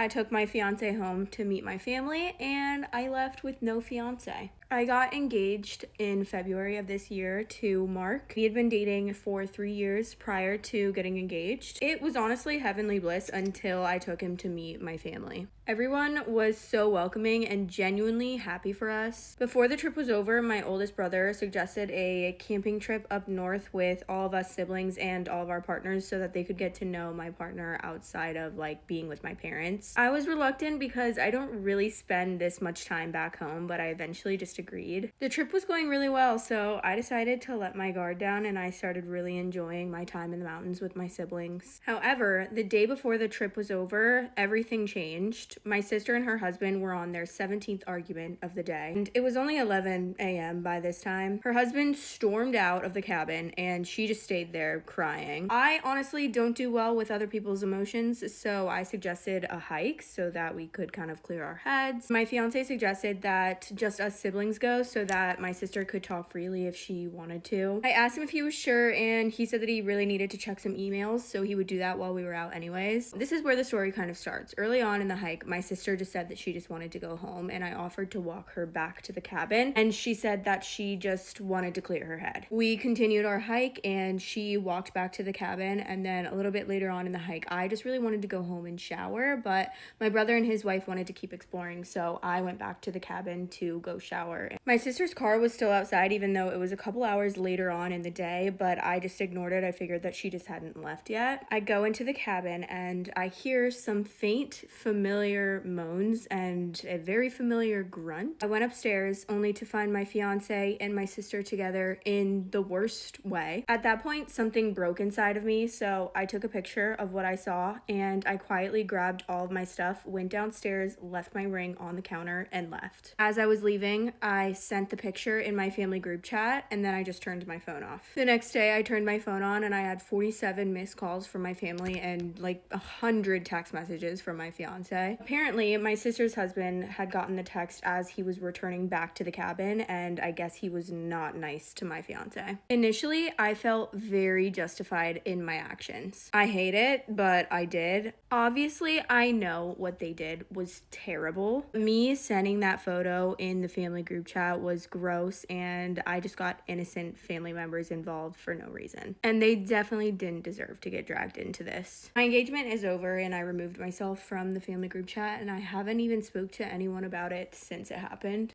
I took my fiance home to meet my family, and I left with no fiance. I got engaged in February of this year to Mark. We had been dating for 3 years prior to getting engaged. It was honestly heavenly bliss until I took him to meet my family. Everyone was so welcoming and genuinely happy for us. Before the trip was over, my oldest brother suggested a camping trip up north with all of us siblings and all of our partners so that they could get to know my partner outside of like being with my parents. I was reluctant because I don't really spend this much time back home, but I eventually just agreed. The trip was going really well, so I decided to let my guard down and I started really enjoying my time in the mountains with my siblings. However, the day before the trip was over, everything changed. My sister and her husband were on their 17th argument of the day, and it was only 11 a.m. by this time. Her husband stormed out of the cabin and she just stayed there crying. I honestly don't do well with other people's emotions, so I suggested a hike so that we could kind of clear our heads. My fiance suggested that just us siblings go so that my sister could talk freely if she wanted to. I asked him if he was sure, and he said that he really needed to check some emails, so he would do that while we were out anyways. This is where the story kind of starts. Early on in the hike, my sister just said that she just wanted to go home, and I offered to walk her back to the cabin, and she said that she just wanted to clear her head. We continued our hike, and she walked back to the cabin, and then a little bit later on in the hike, I just really wanted to go home and shower, but my brother and his wife wanted to keep exploring, so I went back to the cabin to go shower. My sister's car was still outside even though it was a couple hours later on in the day, but I just ignored it. I figured that she just hadn't left yet. I go into the cabin and I hear some faint, familiar moans and a very familiar grunt. I went upstairs only to find my fiance and my sister together in the worst way. At that point, something broke inside of me, so I took a picture of what I saw and I quietly grabbed all of my stuff, went downstairs, left my ring on the counter, and left. As I was leaving, I sent the picture in my family group chat and then I just turned my phone off. The next day I turned my phone on and I had 47 missed calls from my family and like 100 text messages from my fiance. Apparently my sister's husband had gotten the text as he was returning back to the cabin, and I guess he was not nice to my fiance. Initially I felt very justified in my actions. I hate it, but I did. Obviously I know what they did was terrible. Me sending that photo in the family group chat was gross, and I just got innocent family members involved for no reason. And they definitely didn't deserve to get dragged into this. My engagement is over and I removed myself from the family group chat, and I haven't even spoke to anyone about it since it happened.